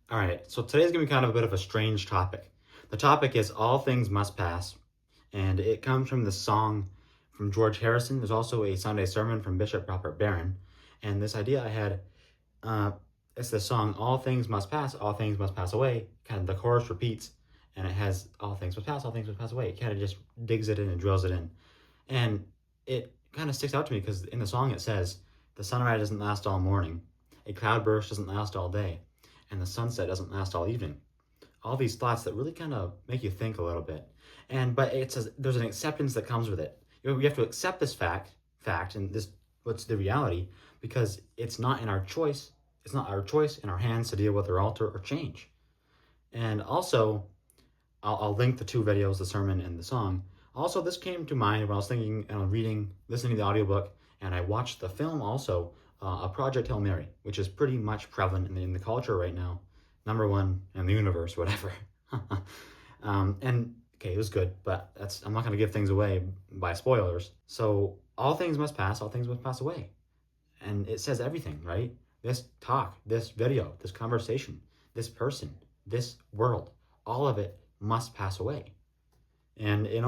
All right, so today's gonna be kind of a bit of a strange topic. The topic is All Things Must Pass, and it comes from the song from George Harrison. There's also a Sunday sermon from Bishop Robert Barron, and this idea I had, uh, it's the song All Things Must Pass Away. Kind of the chorus repeats, and it has All Things Must Pass Away. It kind of just digs it in and drills it in. And it kind of sticks out to me because in the song it says, the sunrise doesn't last all morning, a cloudburst doesn't last all day, and the sunset doesn't last all evening. All these thoughts that really kind of make you think a little bit. But it says there's an acceptance that comes with it. We have to accept this fact, and this what's the reality, because it's not in our choice. It's not our choice in our hands to deal with or alter or change. And also, I'll link the two videos, the sermon and the song. Also, this came to mind when I was thinking and reading, listening to the audiobook, and I watched the film also, A Project Hail Mary, which is pretty much prevalent in the culture right now. Number one in the universe, whatever. And okay, it was good, but I'm not going to give things away by spoilers. So all things must pass, all things must pass away. And it says everything, right? This talk, this video, this conversation, this person, this world, all of it must pass away. And it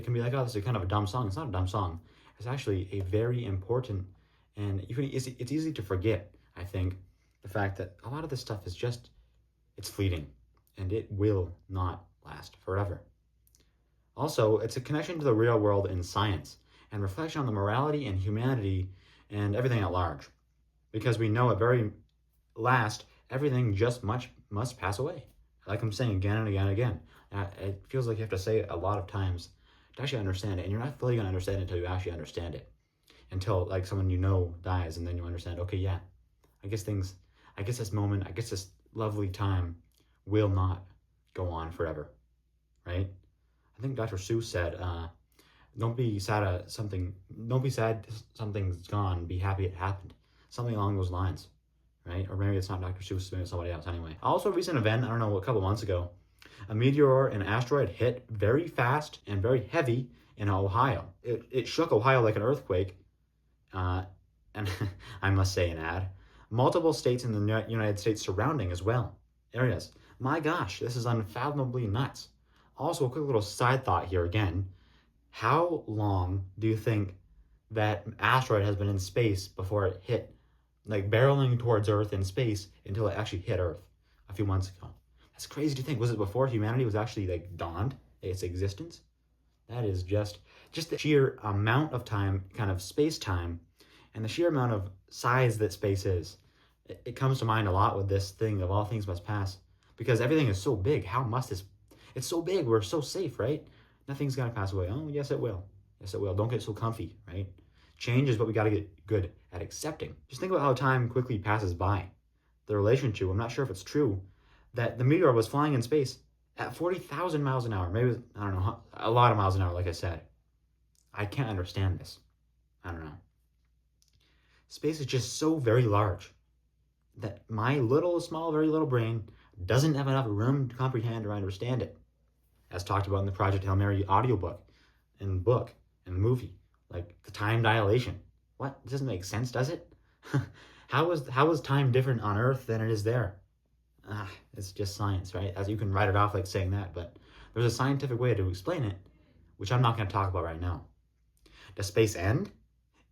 can be like, oh, this is kind of a dumb song. It's not a dumb song. It's actually a very important, and it's easy to forget, I think, the fact that a lot of this stuff is just, it's fleeting, and it will not last forever. Also, it's a connection to the real world in science, and reflection on the morality and humanity and everything at large. Because we know at very last, everything just must pass away. Like I'm saying again and again and again. It feels like you have to say it a lot of times to actually understand it. And you're not fully going to understand it until you actually understand it. Until like someone you know dies, and then you understand, okay, yeah, I guess this lovely time will not go on forever, right? I think Dr. Seuss said, don't be sad something's gone, be happy it happened. Something along those lines, right? Or maybe it's not Dr. Seuss, maybe it's somebody else anyway. Also, a recent event, I don't know, a couple months ago, a meteor and asteroid hit very fast and very heavy in Ohio. It shook Ohio like an earthquake, and I must say an ad. Multiple states in the United States surrounding as well, areas. My gosh, this is unfathomably nuts. Also, a quick little side thought here again. How long do you think that asteroid has been in space before it hit, like barreling towards Earth in space until it actually hit Earth a few months ago? That's crazy to think. Was it before humanity was actually like dawned its existence? That is just the sheer amount of time, kind of space-time, and the sheer amount of size that space is. It comes to mind a lot with this thing of all things must pass, because everything is so big. It's so big, we're so safe, right? Nothing's gonna pass away. Oh, yes it will. Yes it will. Don't get so comfy, right? Change is what we gotta get good at accepting. Just think about how time quickly passes by. The relation to, I'm not sure if it's true, that the meteor was flying in space at 40,000 miles an hour. Maybe, I don't know, a lot of miles an hour, like I said. I can't understand this. I don't know. Space is just so very large that my very little brain doesn't have enough room to comprehend or understand it. As talked about in the Project Hail Mary audiobook and book and movie. Like the time dilation. What? It doesn't make sense, does it? How is time different on Earth than it is there? It's just science, right? As you can write it off like saying that, but there's a scientific way to explain it, which I'm not going to talk about right now. Does space end?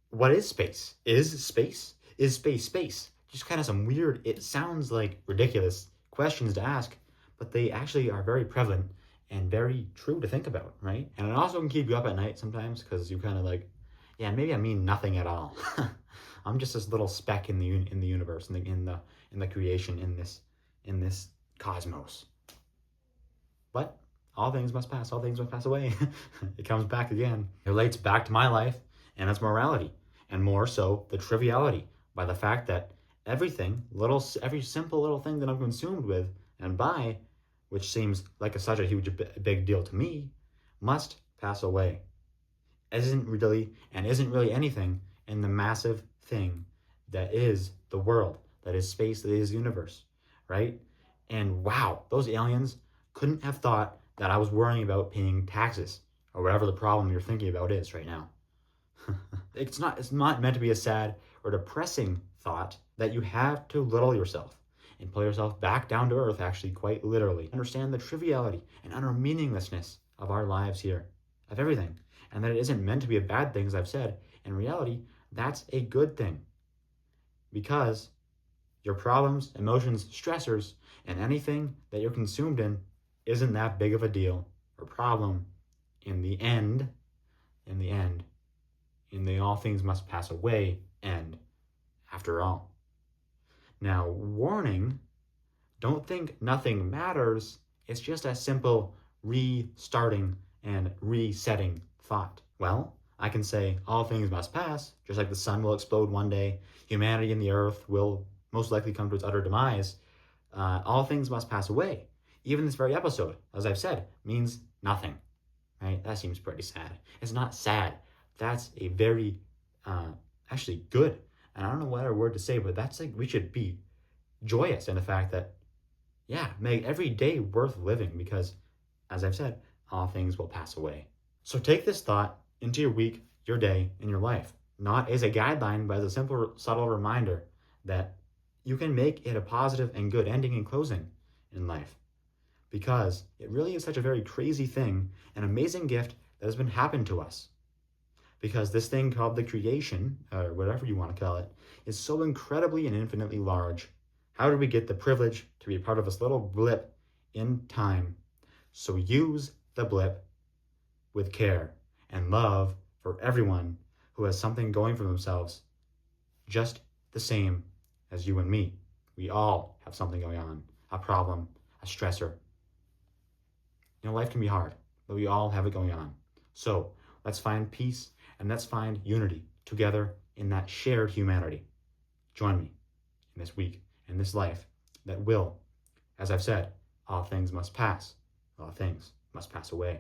What is space? Is space space? Just kind of some weird, it sounds like ridiculous questions to ask, but they actually are very prevalent and very true to think about, right? And it also can keep you up at night sometimes because you kind of like, yeah, maybe I mean nothing at all. I'm just this little speck in the universe, in the creation, in this cosmos. But all things must pass, all things must pass away. It comes back again. It relates back to my life and its morality, and more so the triviality by the fact that every simple little thing that I'm consumed with and by, which seems like such a huge big deal to me, must pass away. Isn't really anything in the massive thing that is the world, that is space, that is universe, right? And wow, those aliens couldn't have thought that I was worrying about paying taxes or whatever the problem you're thinking about is right now. It's not meant to be a sad or depressing thought that you have to little yourself and pull yourself back down to earth, actually, quite literally. Understand the triviality and utter meaninglessness of our lives here, of everything, and that it isn't meant to be a bad thing, as I've said. In reality, that's a good thing, because your problems, emotions, stressors, and anything that you're consumed in isn't that big of a deal or problem in the end, in the all things must pass away end, after all. Now, warning, don't think nothing matters. It's just a simple restarting and resetting thought. Well, I can say all things must pass, just like the sun will explode one day, humanity and the earth will most likely come to its utter demise. All things must pass away. Even this very episode, as I've said, means nothing. Right? That seems pretty sad. It's not sad. That's a very, actually good. And I don't know what other word to say, but that's like, we should be joyous in the fact that, yeah, make every day worth living, because, as I've said, all things will pass away. So take this thought into your week, your day, and your life, not as a guideline, but as a simple, subtle reminder that you can make it a positive and good ending and closing in life. Because it really is such a very crazy thing, an amazing gift that has been happened to us. Because this thing called the creation, or whatever you want to call it, is so incredibly and infinitely large. How did we get the privilege to be a part of this little blip in time? So use the blip with care and love for everyone who has something going for themselves, just the same as you and me. We all have something going on, a problem, a stressor. Life can be hard, but we all have it going on. So let's find peace and let's find unity together in that shared humanity. Join me in this week, in this life that will, as I've said, all things must pass, all things must pass away.